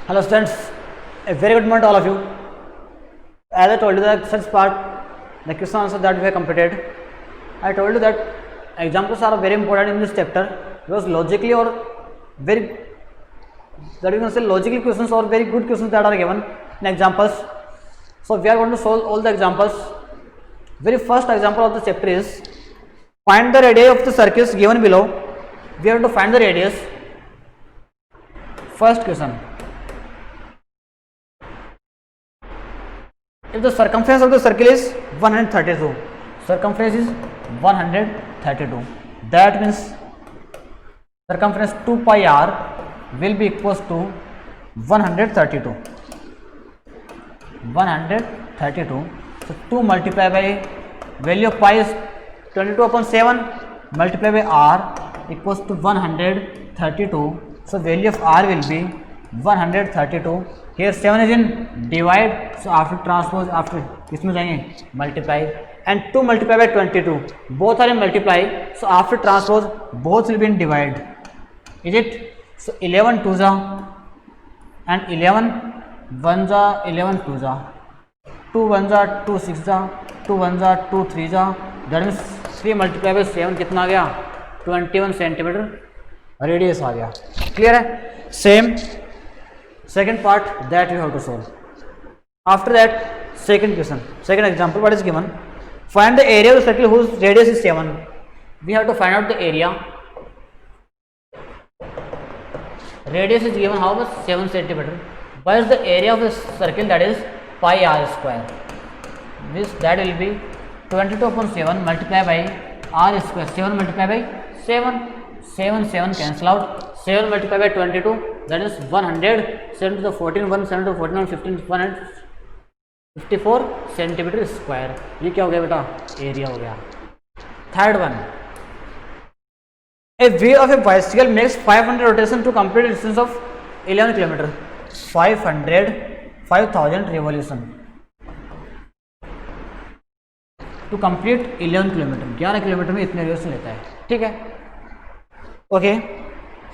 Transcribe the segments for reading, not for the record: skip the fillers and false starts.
Hello students, a very good morning to all of you. As I told you that such part, the question answer that we have completed, I told you that examples are very important in this chapter because logically or very that you can say logically questions or very good questions that are given in examples. So we are going to solve all the examples. Very first example of the chapter is find the radius of the circles given below. We have to find the radius. First question. If the circumference of the circle is 132, circumference is 132, that means circumference 2 pi r will be equals to 132. 132. So 2 multiplied by value of pi is 22 upon 7 multiplied by r equals to 132. So value of r will be 132. Here 7 is in divide, so after transpose, after इसमें जाएंगे multiply, and 2 multiplied by 22, both are in multiply, so after transpose both will be in divide. Is it? So 11 2 जा and 11 1 जा, 11 2 जा, 2 1 जा, 2 6 जा, 2 1 जा, 2 3 जा, that means 3 multiplied by 7 कितना आ गया? 21 सेंटीमीटर रेडियस आ गया. क्लियर है? Same second part that you have to solve. After that, second question, second example, what is given? Find the area of the circle whose radius is 7. We have to find out the area. Radius is given how much? 7 centimeter. What is the area of the circle? That is pi r square. This that will be 22 upon 7 multiplied by r square. 7 multiplied by 7. 7 cancel out. 7 multiplied by 22, that is 100. 7 to the 14, 1 7 to the 14 15, 154 centimetre square. ये क्या हो गया बेटा? Area हो गया. Third one, a wheel of a bicycle makes 500 rotation to complete distance of 11 kilometre. 5000 revolution to complete 11 kilometre. 11 kilometre में इतने revolution लेता है. ठीक है, okay.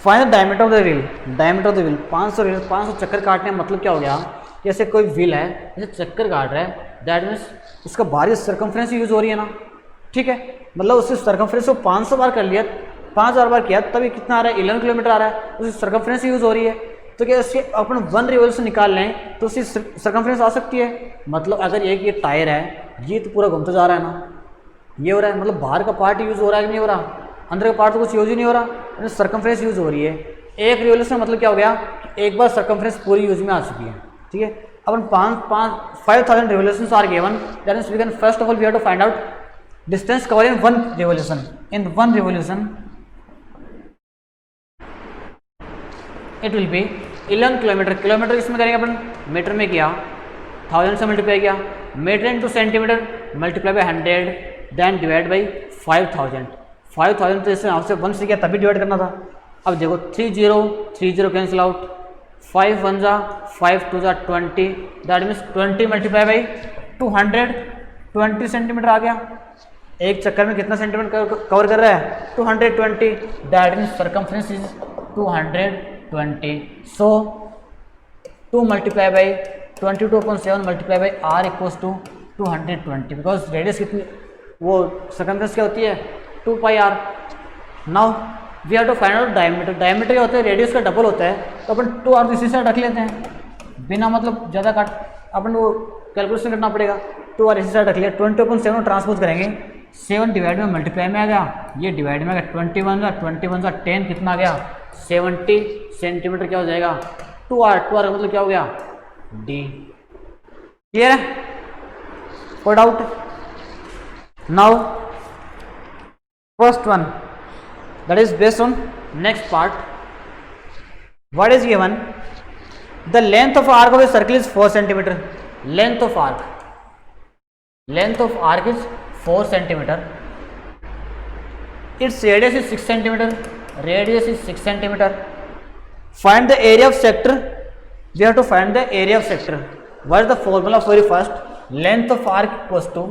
Find the diameter of the wheel. Diameter of the wheel 500 चक्कर काटने का मतलब क्या हो गया? जैसे कोई व्हील है, जैसे चक्कर काट रहा है, दैट मीन्स उसका बाहरी सर्कमफ्रेंस यूज हो रही है ना. ठीक है, मतलब उससे सर्कमफ्रेंस को 500 बार कर लिया, 5000 बार किया, तभी कितना आ रहा है? 11 किलोमीटर आ रहा है. उसकी सर्कमफ्रेंस यूज हो रही है. तो क्या इसके अपन 1 रिवॉल्यूशन निकाल लें तो उसकी सर्कमफ्रेंस आ सकती है. मतलब अगर एक ये टायर है, ये तो पूरा घूमता जा रहा है ना, ये हो रहा है, मतलब बाहर का पार्ट यूज हो रहा है कि नहीं हो रहा? अंदर का पार्ट तो कुछ यूज ही नहीं हो रहा, सर्कमफ्रेंस यूज हो रही है. एक रिवॉल्यूशन मतलब क्या हो गया? एक बार सर्कमफ्रेंस पूरी यूज में आ चुकी है. ठीक है, अपन 5000 revolutions are given, that means we can first of all we have to find out distance cover in 1 revolution. In 1 revolution it will be 11 kilometre. Kilometre इसमें करेंगे अपन मीटर में किया, 1000 से मल्टीप्लाई किया, metre into centimetre multiply by 100 then divide by 5000. 5000 तो इससे आपसे 1 से किया तभी डिवाइड करना था. अब देखो 30 कैंसिल आउट, 5 1 जा, 5 2 जा 20, that means 20 multiply by 200, 20 centimetre आ गया. एक चक्कर में कितना सेंटीमीटर कवर कर रहा है? 220, that means circumference is 220. So 2 multiply by 22 upon 7 multiply by R equals to 220, because radius कितनी, वो सर्कमफ्रेंस क्या होती है? 2 pi R. Now we have to find out diameter. Diameter क्या होता है? रेडियस का डबल होता है, तो अपन 2 आर इसी से रख लेते हैं, बिना मतलब ज़्यादा काट अपन वो कैलकुलेशन करना पड़ेगा. 2 आर इसी से रख लिया. 20 अपॉन 7 ट्रांसपोज करेंगे, 7 डिवाइड में मल्टीप्लाई में आ गया, ये डिवाइड में आ गया. 21 जा 10 कितना आ गया? 70 सेंटीमीटर क्या हो जाएगा? 2 आर का मतलब क्या हो गया? डी. क्लियर है? कोई doubt? Now first one, that is based on next part. What is given? The length of arc of a circle is 4 centimeter. Length of arc is 4 centimeter. Its radius is 6 centimeter. Radius is 6 centimeter. Find the area of sector. We have to find the area of sector. What is the formula for the first? Length of arc equals to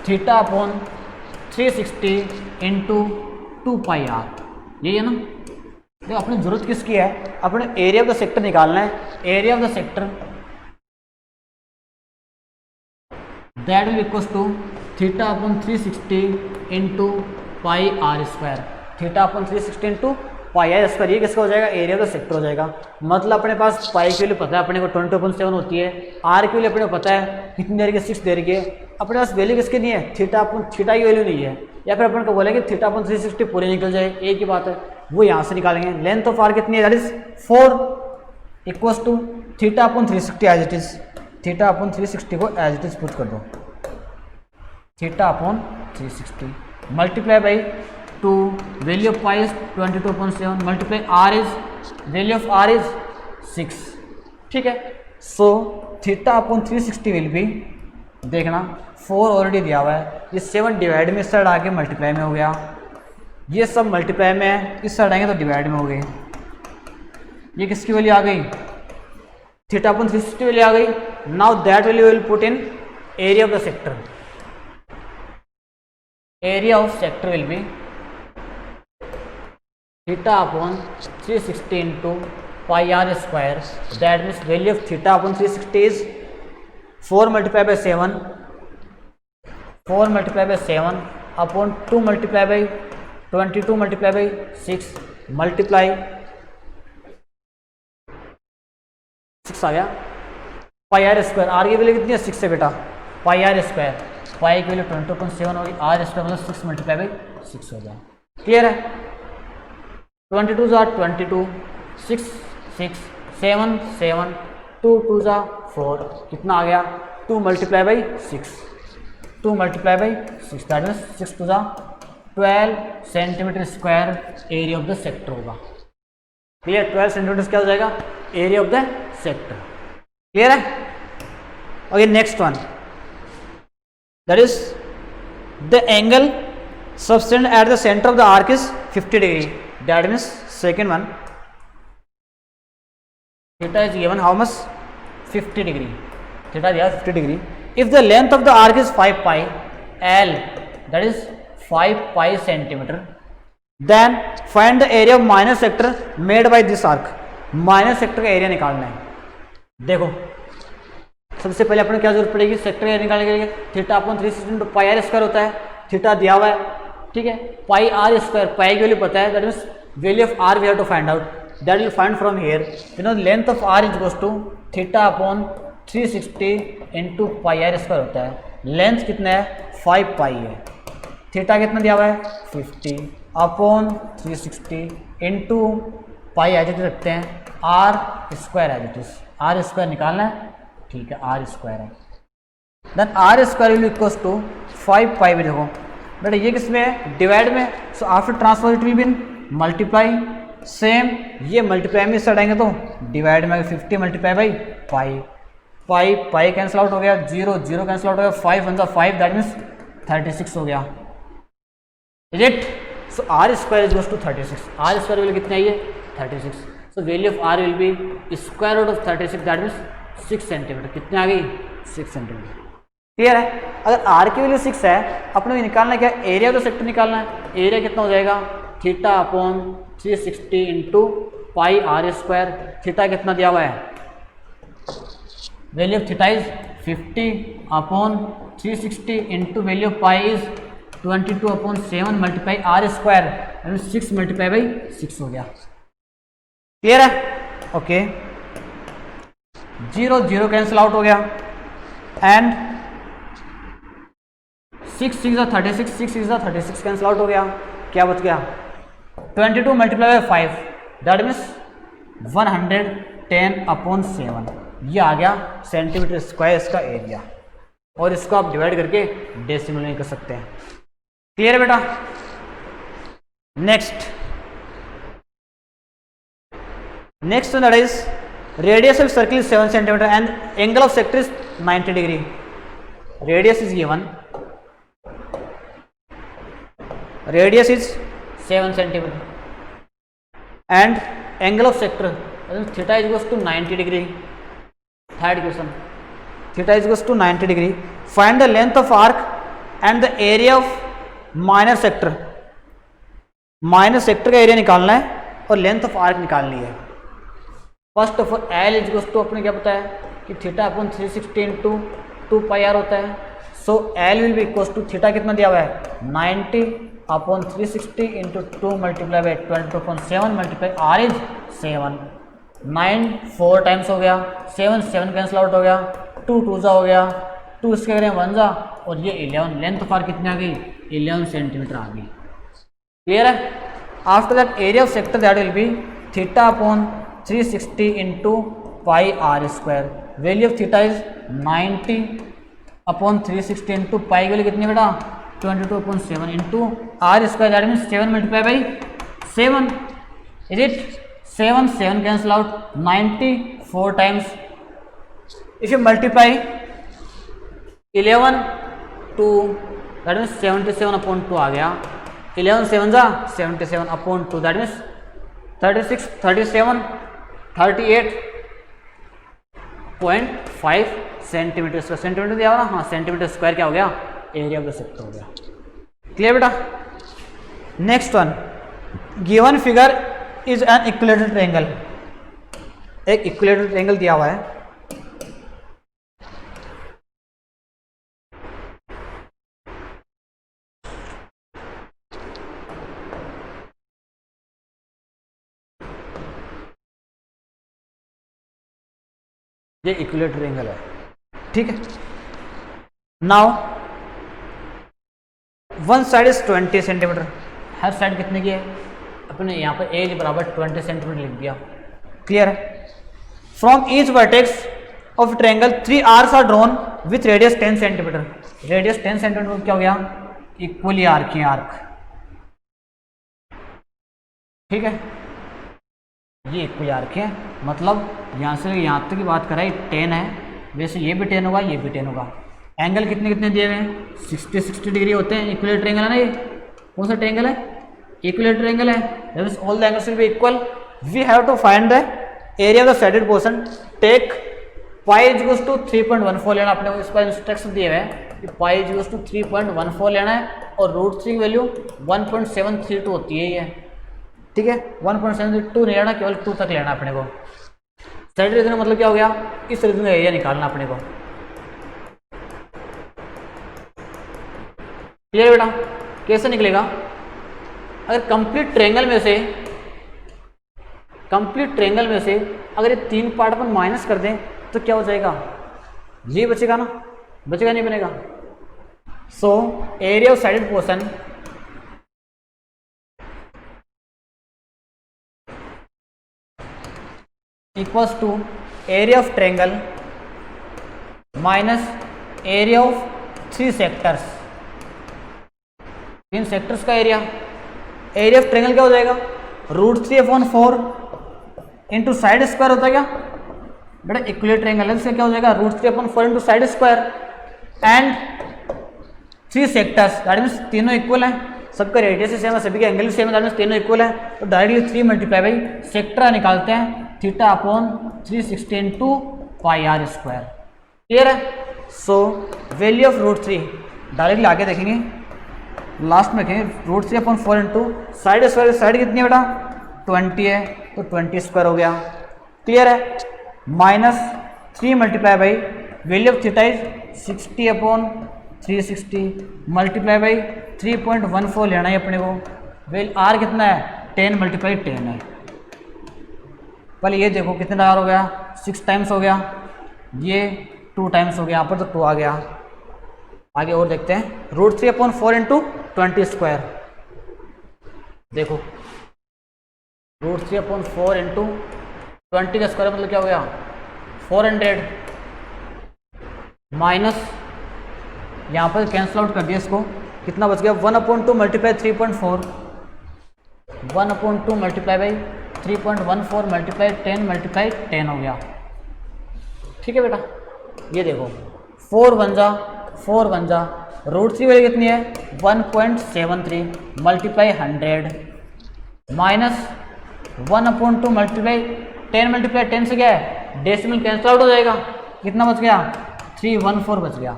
theta upon 360 into 2 pi r. यही है ना? देखो अपनी जरूरत किसकी है, अपने area of the sector निकालना है। Area of the sector that will equals to theta upon 360 into pi are square. Theta upon 360 into pi are square, ये किसका हो जाएगा, एरिया ऑफ द सेक्टर हो जाएगा। मतलब अपने पास पाई की वैल्यू पता है अपने को 20/7 होती है, आर की वैल्यू अपने को पता है कितनी दे रही है, 6 दे रही है। अपने पास वैल्यू किसकी नहीं है, थीटा अपॉन थीटा की वैल्यू नहीं है, या फिर अपन को बोलेंगे थीटा अपॉन 360 पूरी निकल जाए, एक ही बात है, वो यहाँ से निकालेंगे। लेंथ ऑफ आर कितनी है, that is 4 equals to theta upon 360 as it is. Theta upon 360 को एज इट इज पुट कर दो, theta upon 360 multiply by 2, value of pi is 22/7 multiply are is, value of r is 6, ठीक है। So theta upon 360 will be, देखना 4 already दिया हुआ है, ये 7 डिवाइड में इस साइड आके मल्टीप्लाई में हो गया, ये सब मल्टीप्लाई में है, इस साइड आएंगे तो डिवाइड में हो गए। ये किसकी वैल्यू आ गई, थीटा अपॉन 360 वैल्यू आ गई। Now that value will put in area of the sector. Area of sector will be theta upon 360 into pi are square, that means value of theta upon 360 is 4 multiply by 7, 4 multiply by 7 upon 2 multiply by 22 multiply by 6 multiply 6 आ गया pi are square. R की value कितनी है, 6 है बेटा, पाई are square, पाई की value 20/7 होगी, are square मतलब 6 मल्टीप्लाई बाई 6 हो गया। क्लियर है, 22 ज़ा 22, 6 6 7 7, 2 2 ज़ा 4, कितना आ गया 2 multiply by 6, 2 multiply by 6, that means 6 2 ज़ा 12 centimetre square area of the sector होगा। क्लियर, 12 सेंटीमीटर क्या हो जाएगा, area of the sector. Clear है। Okay, next one, that is the angle subtended at the centre of the arc is 50 degree, that means second one, theta is given how much, 50 degree, theta दिया 50 degree। if the length of the arc is 5 pi l, that is 5 pi centimeter, then find the area of minor sector made by this arc। Minor sector का area निकालना है। देखो सबसे पहले अपने क्या जरूरत पड़ेगी, सेक्टर एरिया निकालने के लिए theta upon 360 pi are square होता है, थीटा दिया हुआ है, ठीक है। पाई आर स्क्वायर, पाई की वैल्यू पता है, that means value of r we have to find out, that will find from here, you know length of r is equals to theta upon 360 into pi r square होता है। Length कितना है, 5 पाई है, theta कितना दिया हुआ है 50 upon 360 into pi as it is रखते हैं, r square as it is, r square निकालना है, ठीक है, आर स्क्वायर है, then r square will equals to 5 pi भी। देखो बेटा ये किसमें है, डिवाइड में, so after transfer it will be multiply, same ये मल्टीप्लाई में आएंगे तो डिवाइड में 50 multiply by pi, pi pi cancel out हो गया, 0 0 कैंसिल आउट हो गया, 5 1 5, दैट मीन्स 36 हो गया, is it. So r square is goes to 36, r square value कितना है ये 36, so value of r will be square root of 36, that means 6 centimetre, कितने आ गई 6 सेंटीमीटर। क्लियर है। अगर आर की वैल्यू 6 है, अपने को निकालना क्या, एरिया तो सेक्टर निकालना है, एरिया कितना हो जाएगा theta upon 360 into pi are square, theta कितना दिया हुआ है, value of theta is 50 upon 360 into value of pi is 22/7 multiply r square, 6 multiply by 6 हो गया। क्लियर है, ओके। 0 0 कैंसिल आउट हो गया, एंड 6 6 36, 6 6 36 कैंसिल आउट हो गया, क्या बच गया 22 मल्टीप्लाई बाई 5, दैट मीन्स 110/7, ये आ गया सेंटीमीटर स्क्वायर इसका एरिया, और इसको आप डिवाइड करके डेसिमल में कर सकते हैं। क्लियर है बेटा। Next that is radius of circle is 7 centimetre and angle of sector is 90 degree. Radius is given, radius is 7 centimetre and angle of sector theta is equals to 90 degree। third question, theta is equals to 90 degree, find the length of arc and the area of minor sector। minor sector का area निकालना है और length of arc निकालनी है। First of all L is to अपने क्या पता है कि theta upon 360 into 2 pi R होता है। So L will be equal to theta कितना दिया हुआ है 90 upon 360 into 2 multiply by 22.7 multiply are is 7। 9 4 times हो गया, 7 7 कैंसिल आउट हो गया, 2 2 जा हो गया, 2 इसके करें 1 जा, और ये 11 लेंथ ऑफ आर कितनी आ गई 11 सेंटीमीटर आ गई। क्लियर है। After that area of sector that will be theta upon 360 into pi are square. Value of theta is 90 upon 360 into pi की वैल्यू कितनी बेटा 22.7 into r square that means 7 multiply by 7 is it 7 7 cancel out 90 4 times. If you multiply 11 2 that means 77 upon 2 आ गया। 11 7 जा 77 upon 2 that means 36 37 38.5 centimetre square. Centimetre दिया हुआ ना, हाँ सेंटीमीटर स्क्वायर क्या हो गया एरिया ऑफ द सेक्टर हो गया। क्लियर बेटा। Next one, given figure is an equilateral triangle. एक इक्विलेटरल ट्रायंगल दिया हुआ है, ये इक्विलेटरल ट्रायंगल है, ठीक है। Now one side is 20 centimetre, her side कितने की है अपने यहाँ पर एज बराबर 20 सेंटीमीटर लिख दिया। क्लियर है। From each vertex of triangle 3 arcs are drawn with radius 10 centimetre. Radius 10 centimetre क्या हो गया इक्वली आर्क है आर्क, ठीक है। ये इक्वली आर्क है, मतलब यहाँ से यहाँ तक की बात कराई 10 है, वैसे ये भी 10 होगा ये भी 10 होगा। एंगल कितने कितने दिए हुए हैं 60 डिग्री होते हैं। इक्विलेटरल ट्रायंगल है ना, ये कौन सा ट्रायंगल है इक्विलेटरल ट्रायंगल है, that means all the angles will be equal. We have to find the area of the shaded portion. Take pi equals to 3.14 लेना अपने को, इस पर इंस्ट्रक्शन दिए हुए हैं कि पाई इक्वल्स टू 3.14 लेना है और रूट 3 की वैल्यू 1.732 होती है ये, ठीक है। 1.732 नहीं लेना, केवल 2 तक लेना अपने को। साइड रीजन मतलब क्या हो गया इस रीजन का एरिया निकालना अपने को। क्लियर बेटा। कैसे निकलेगा, अगर कंप्लीट ट्रायंगल में से अगर ये 3 पार्ट अपन माइनस कर दें तो क्या हो जाएगा, ये बचेगा ना, बचेगा नहीं बनेगा। So area of shaded portion equals to area of triangle minus area of 3 sectors. 3 sectors का एरिया ऑफ ट्रायंगल क्या हो जाएगा √3/4 इंटू साइड स्क्वायर होता है क्या बेटा, इक्विलेटरल ट्रायंगल है इसका क्या हो जाएगा √3/4 into side square and 3 sectors that means तीनों इक्वल है, सबका रेडियस सेम है, सभी के एंगल भी सेम है, दैट मीन्स तीनों इक्वल है। तो डायरेक्टली 3 मल्टीप्लाई बाई सेक्टर निकालते हैं theta upon 360 into pi are square. Clear है। सो वैल्यू ऑफ √3 डायरेक्टली आगे देखेंगे, लास्ट में देखेंगे √3/4 इंटू साइड स्क्वायर। साइड कितनी है बेटा 20 है, तो 20 स्क्वायर हो गया। क्लियर है। Minus 3 multiply by value of theta is 60/360 multiply by 3.14 लेना है अपने को। वेल आर कितना है 10 मल्टीप्लाई 10 है। पहले ये देखो कितने आर हो गया 6 टाइम्स हो गया, ये 2 टाइम्स हो गया, यहाँ पर तो 2 आ गया। आगे और देखते हैं √3/4 इंटू 20 स्क्वायर। देखो √3/4 इंटू 20 का स्क्वायर मतलब क्या हो गया 400 माइनस यहाँ पर कैंसिल आउट कर दिया इसको, कितना बच गया 1/2 multiply 3.4 1/2 multiply by 3.14 multiply 10 multiply 10 हो गया। ठीक है बेटा। ये देखो 4 1 जा √3 वैल्यू कितनी है 1.73 मल्टीप्लाई 100 माइनस 1/2 मल्टीप्लाई 10 मल्टीप्लाई 10 से क्या है डेसिमल कैंसिल आउट हो जाएगा, कितना बच गया 314 बच गया।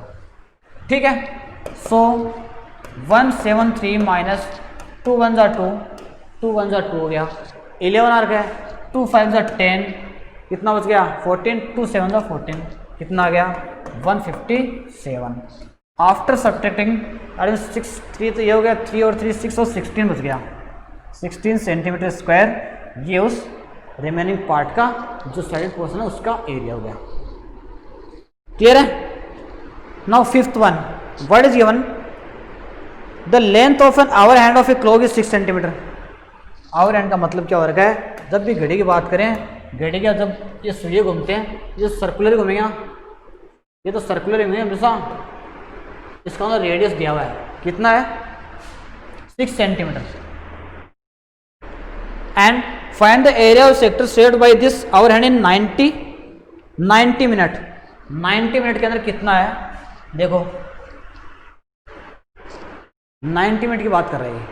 ठीक है। सो 173 माइनस 2 1 जा 2 2 1 जा 2 हो गया। 11 आर्क है, 2 5 ज़ा 10, कितना बच गया 14, 2 7 ज़ा 14, कितना आ गया 157। आफ्टर सब्ट्रैक्टिंग अरे 6 3 तो ये हो गया, 3 और 3 6 और 16 बच गया, 16 सेंटीमीटर स्क्वायर, ये उस रिमेनिंग पार्ट का जो साइडेड पोर्शन है उसका एरिया हो गया। क्लियर है? Now fifth one, what is given? The length of an hour hand of a clock is 6 centimetre. Hour hand का मतलब क्या हो रखा है? जब भी घड़ी की बात करें, घड़ी का जब ये सुइए घूमते हैं, ये सर्कुलर घूमेंगे ना, ये तो सर्कुलर घूमेंगे हमेशा, इसका मतलब रेडियस दिया हुआ है, कितना है 6 centimetre. And find the area of sector shared by this hour hand in 90 minute. 90 minute के अंदर कितना है? देखो 90 मिनट की बात कर रहे हैं,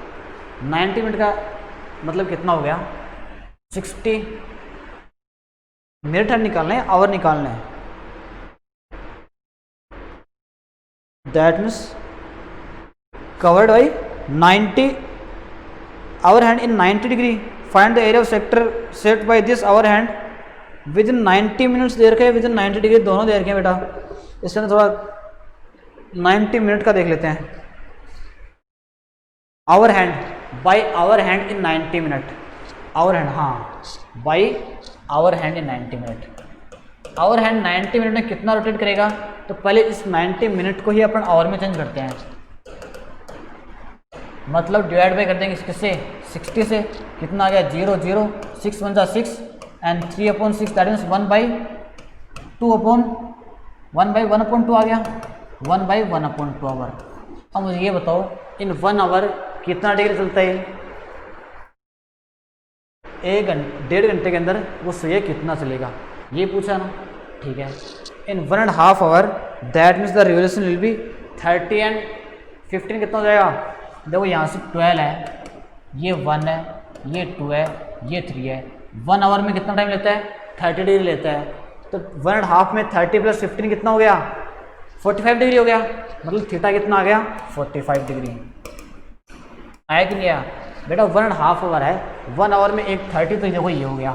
90 मिनट का मतलब कितना हो गया 60 मिनट निकालने हैं, आवर निकालने हैं, that means covered by 90 hour hand in 90 degree. Find the area of sector set by this hour hand with in 90 minutes दे रखे हैं, विद इन 90 डिग्री दोनों दे रखे हैं बेटा। इसके अंदर थोड़ा 90 मिनट का देख लेते हैं। Hour hand by hour hand in 90 minute, hour hand, हाँ by hour hand in 90 minute. Hour hand 90 minute में कितना रोटेट करेगा? तो पहले इस 90 मिनट को ही अपन आवर में चेंज करते हैं, मतलब डिवाइड बाई कर देंगे किससे 60 से, कितना आ गया 0 0 6 1 6 एंड 3/6 दैट मीन्स 1/1/2 आ गया, 1/1/2 आवर। अब मुझे ये बताओ इन 1 आवर कितना डिग्री चलता है? 1.5 घंटे के अंदर वो सुइया कितना चलेगा, ये पूछा ना, ठीक है। In 1.5 hour that means the revolution will be 30 and 15 कितना हो जाएगा? देखो यहाँ से 12 है, ये 1 है, ये 2 है, ये 3 है। 1 आवर में कितना टाइम लेता है? 30 डिग्री लेता है। तो 1.5 में 30 + 15 कितना हो गया? 45 डिग्री हो गया, मतलब थीटा कितना आ गया 45 डिग्री। आया कि नहीं आया बेटा? 1.5 आवर है, 1 आवर में एक 30 तो देखो ये हो गया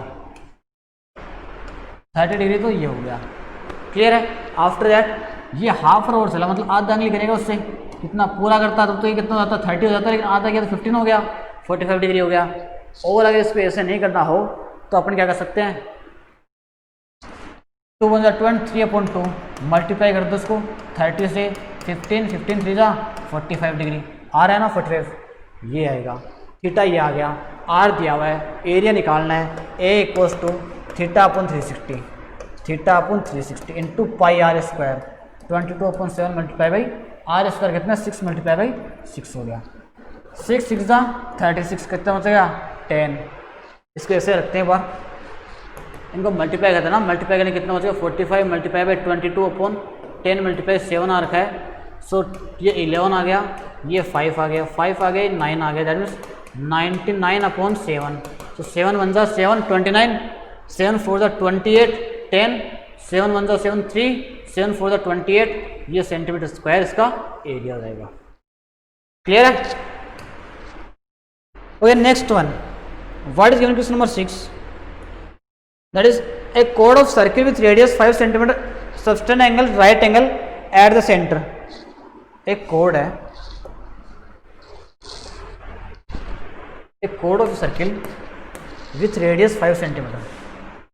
30 डिग्री, तो ये हो गया। क्लियर है? आफ्टर दैट ये हाफ आवर चला, मतलब आधा एंगल करेगा उससे, कितना पूरा करता तो ये कितना हो जाता 30 हो जाता, लेकिन आधा किया तो 15 हो गया, 45 डिग्री हो गया। और अगर इसको ऐसे नहीं करना हो तो अपन क्या कर सकते हैं, 2 1 20 3/2 मल्टीप्लाई कर दो इसको 30 से, 15 15 3 जा 45 डिग्री आ रहा है ना 45, ये आएगा। थीटा ये आ गया, आर दिया हुआ है, एरिया निकालना है, A = θ/360, θ/360 into πr² 22/7 multiply by r² कितना 6 मल्टीप्लाई बाई 6 हो गया। 6 6 जा 36 कितना बचेगा 10। इसको ऐसे रखते हैं, बार इनको मल्टीप्लाई करते हैं ना, मल्टीप्लाई करने कितना बचेगा 45 मल्टीप्लाई बाई 22/10 मल्टीप्लाई 7 आ रखा है, सो ये 11 आ गया, ये 5 आ गया, 5 आ गया, 9 आ गया, दैट मीन्स 99/7। तो 7 1 जा 7 29, 7 4 जा 28 10, 7 1 जा 7 3, 7 4 जा 28, ये सेंटीमीटर स्क्वायर इसका एरिया हो जाएगा। क्लियर है? Okay, next one, what is given question number 6, that is a code of circle with radius 5 centimetre subtend angle right angle eight the centre. एक कोड है, एक code of circle with radius 5 centimetre,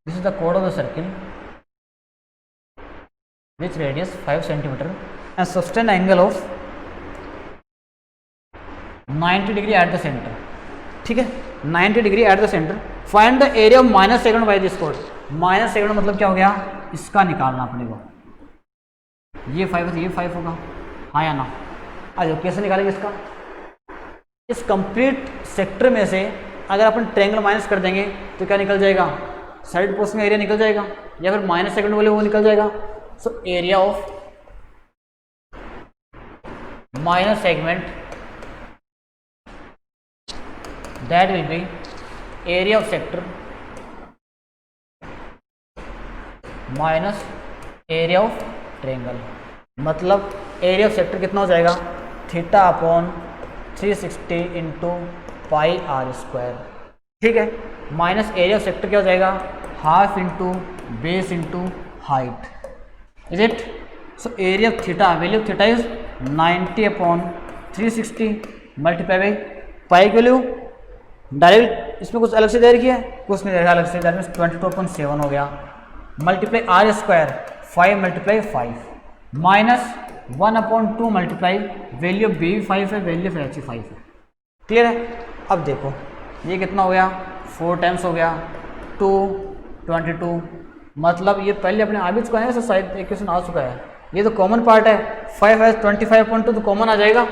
this is the code of the circle with radius 5 centimeter and sustained angle of 90 degree at the center। ठीक है, 90 degree at the centre. Find the area of minus second by this code. Minus second मतलब क्या हो गया, इसका निकालना अपने को, ये 5 है तो ये 5 होगा, हाँ या ना? आ जाओ, कैसे निकालेंगे इसका? इस कंप्लीट सेक्टर में से अगर अपन ट्रायंगल माइनस कर देंगे तो क्या निकल जाएगा, साइड पोर्शन का एरिया निकल जाएगा, या फिर माइनस सेकंड बोले वो निकल जाएगा। सो area of minus segment that will B area of sector minus area of triangle. मतलब एरिया ऑफ सेक्टर कितना हो जाएगा, θ/360 इंटू πr²। ठीक है, माइनस एरिया ऑफ सेक्टर क्या हो जाएगा, half into base into height, is it. So area of theta, value of theta is 90/360 multiply by पाई की वैल्यू डायरेक्ट इसमें कुछ अलग से दे रखी है, कुछ नहीं दे रखा अलग से, दैट मीन्स 22.7 हो गया, multiply r square 5 × 5 minus 1/2 multiply value of b 5 है, वैल्यू ऑफ एच 5 है। क्लियर है। अब देखो ये कितना हो गया, 4 टाइम्स हो गया 222, मतलब ये पहले अपने आ भी चुका है, शायद एक क्वेश्चन आ चुका है, ये तो कॉमन पार्ट है, 5 है 25.2 तो कॉमन आ जाएगा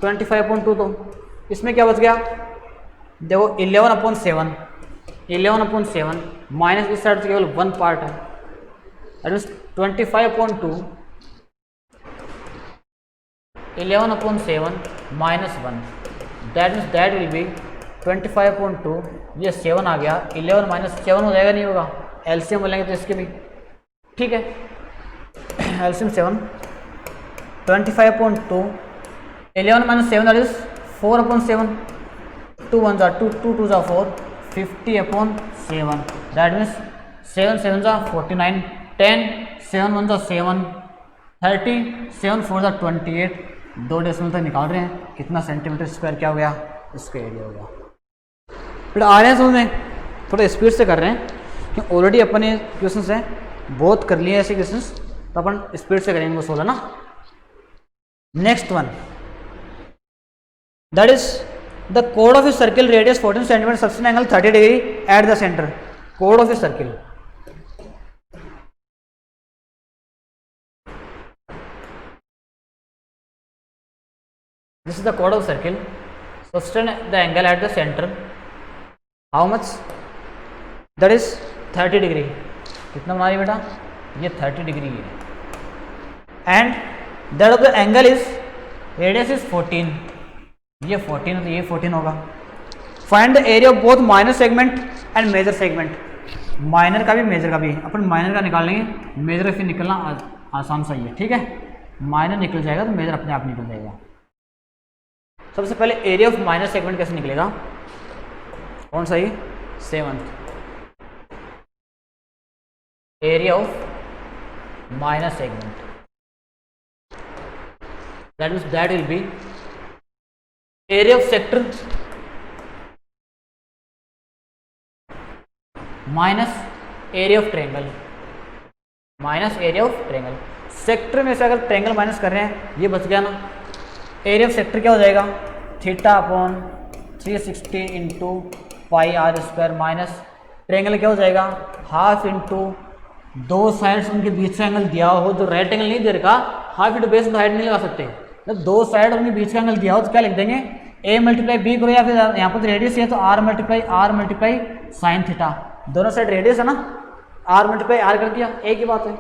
25.2, तो इसमें क्या बच गया देखो 11/7 माइनस इस साइड से केवल 1 पार्ट है, that means 25.2 11/7 minus 1, that means that will B 25.2, ये 7 आ गया, 11 माइनस 7 हो जाएगा, नहीं होगा, एलसीएम बोलेंगे तो इसके भी, ठीक है। एलसीएम 7 25.2 11 माइनस 7 दैट इज 4/7, 2 1 जा 2 2 2 जा 4 50/7, दैट मीन्स 7 7 जा 49, 10 7 1 जा 7 30 7 4 जा 28, 2 डेसिमल तक निकाल रहे हैं, कितना सेंटीमीटर स्क्वायर क्या हो गया, इसका एरिया हो गया। फिर आ रहे हैं समझ में, थोड़ा स्पीड से कर रहे हैं कि ऑलरेडी अपन ये क्वेश्चंस हैं बहुत कर लिए ऐसे क्वेश्चंस, तो अपन स्पीड से करेंगे वो 16 ना। Next one that is the code of a circle radius 14 centimetre subtend angle 30 degree at the centre, code of a circle. This is the code of circle, subtend the angle eight the centre, how much, that is 30 degree, कितना बना रही बेटा, ये 30 degree है, and that of the angle is radius is 14, ये 14 है तो ये 14 होगा। Find the area of both minor segment and major segment, minor का भी मेजर का भी, अपन माइनर का निकाल लेंगे, मेजर फिर निकलना आसान सही है, ठीक है, माइनर निकल जाएगा तो मेजर अपने आप निकल जाएगा। सबसे पहले एरिया ऑफ माइनर सेगमेंट कैसे निकलेगा, कौन सा ये 7th, area of minor segment, that means that will B area of sector minus area of triangle, minus area of triangle. Sector में से अगर ट्रायंगल माइनस कर रहे हैं, ये बच गया ना, एरिया ऑफ सेक्टर क्या हो जाएगा, θ/360 into pi are square minus triangle क्या हो जाएगा, हाफ इंटू दो साइड्स उनके बीच का एंगल दिया हो, जो राइट एंगल नहीं दे रखा, हाफ इंटू बेस हाइट नहीं लगा सकते, जब दो साइड उनके बीच का एंगल दिया हो तो क्या लिख देंगे, a मल्टीप्लाई बी करो, या फिर यहाँ पर रेडियस है तो r मल्टीप्लाई साइन थीटा, दोनों साइड रेडियस है ना, r मल्टीप्लाई r कर दिया, एक ही बात है,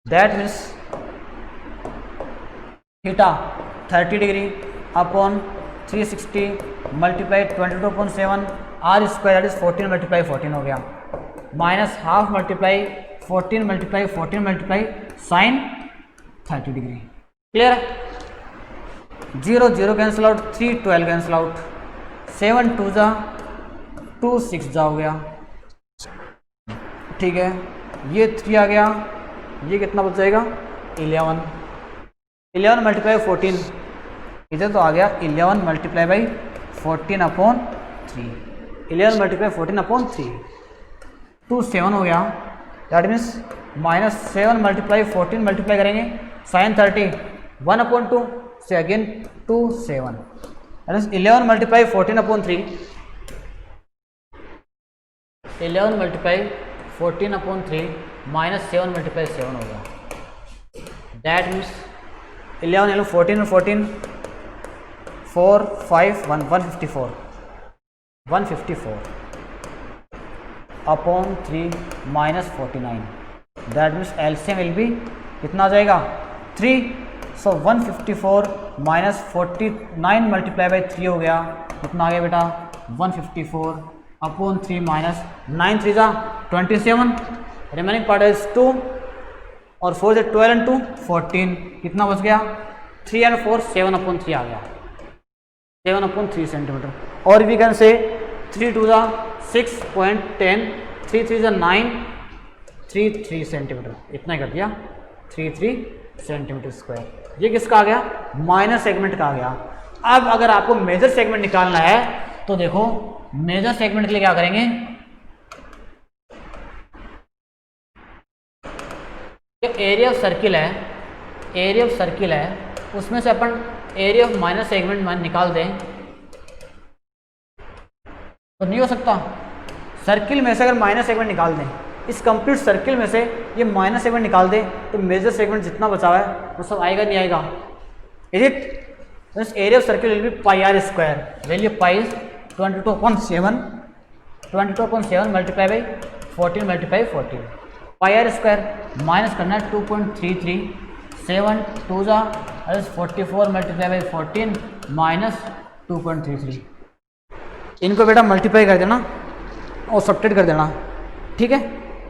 that means theta 30 degree upon 360 multiply 22.7 r square that is 14 multiply 14 हो गया, minus half multiply 14 multiply sine 30 degree. Clear है, 0 0 कैंसिल आउट, 3 12 कैंसिल आउट, 7 2 जा 2 6 जा हो गया, ठीक है, ये 3 आ गया, ये कितना बच जाएगा 11 मल्टीप्लाई 14, इधर तो आ गया 11 मल्टीप्लाई बाई 14/3, 11 मल्टीप्लाई 14/3, 2 7 हो गया, that means minus 7 multiply 14 multiply करेंगे साइन 30 1/2 से again 2 7, that means 11 multiply 14/3, 11 multiply 14/3 minus 7 multiply 7 हो गया, दैट मीन्स 11 14 और 14 4 5 1 154 upon 3 minus 49, that means LCM will be कितना आ जाएगा 3, सो 154 माइनस 49 मल्टीप्लाई बाई 3 हो गया, कितना आ गया बेटा 154 अपॉन 3 माइनस 9 3 जा 27, रिमेनिंग पार्ट इज 2 और 4 से 12 एंड 2 14, कितना बच गया 3 एंड 4 7/3 आ गया, 7/3 सेंटीमीटर, और वी कैन से 3 2 जा 6.10, 3 3 9, 33 सेंटीमीटर, इतना ही कर दिया, 33 सेंटीमीटर स्क्वायर। ये किसका आ गया? माइनर सेगमेंट का आ गया। अब अगर आपको मेजर सेगमेंट निकालना है तो देखो मेजर सेगमेंट के लिए क्या करेंगे, एरिया ऑफ सर्किल है, एरिया ऑफ सर्किल है, उसमें से अपन एरिया ऑफ माइनर सेगमेंट निकाल दें तो नहीं हो सकता। सर्किल में से अगर माइनर सेगमेंट निकाल दें, इस कंप्लीट सर्किल में से ये माइनर सेगमेंट निकाल दें तो मेजर सेगमेंट जितना बचा हुआ है वो सब आएगा नहीं आएगा? Is it? This area of circle will be pi are square, value pi is 22.7, 22.7 multiply by 14 multiply 14, pi are square minus करना है 2.33, 7 2 जा 44 मल्टीप्लाई बाई 14 माइनस 2.33। इनको बेटा मल्टीप्लाई कर देना और सब्ट्रैक्ट कर देना, ठीक है।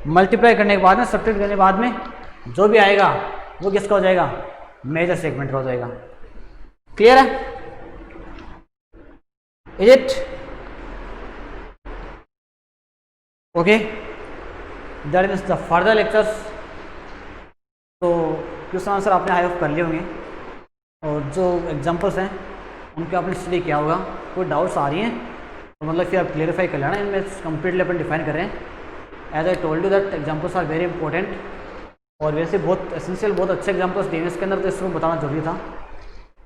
मल्टीप्लाई करने के बाद में, सब्ट्रैक्ट करने के बाद में जो भी आएगा वो किसका हो जाएगा? मेजर सेगमेंट का हो जाएगा। क्लियर है? Is it okay? That means the further lectures. तो क्वेश्चन आंसर आपने आई होप कर लिए होंगे और जो एग्जांपल्स हैं उनके आपने स्टडी किया होगा। कोई डाउट्स आ रही हैं तो मतलब फिर आप क्लियरिफाई कर लेना, इनमें कंप्लीटली अपन डिफाइन कर रहे हैं। As I told you that examples are very important और वैसे बहुत एसेंशियल, बहुत अच्छे एग्जांपल्स दिए इसके अंदर, तो इसको बताना जरूरी था।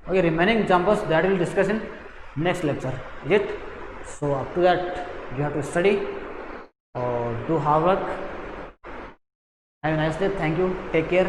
Okay, remaining examples that will discuss in next lecture, is it? So up to that you have to study और do hard work. Have a nice day, thank you, take care.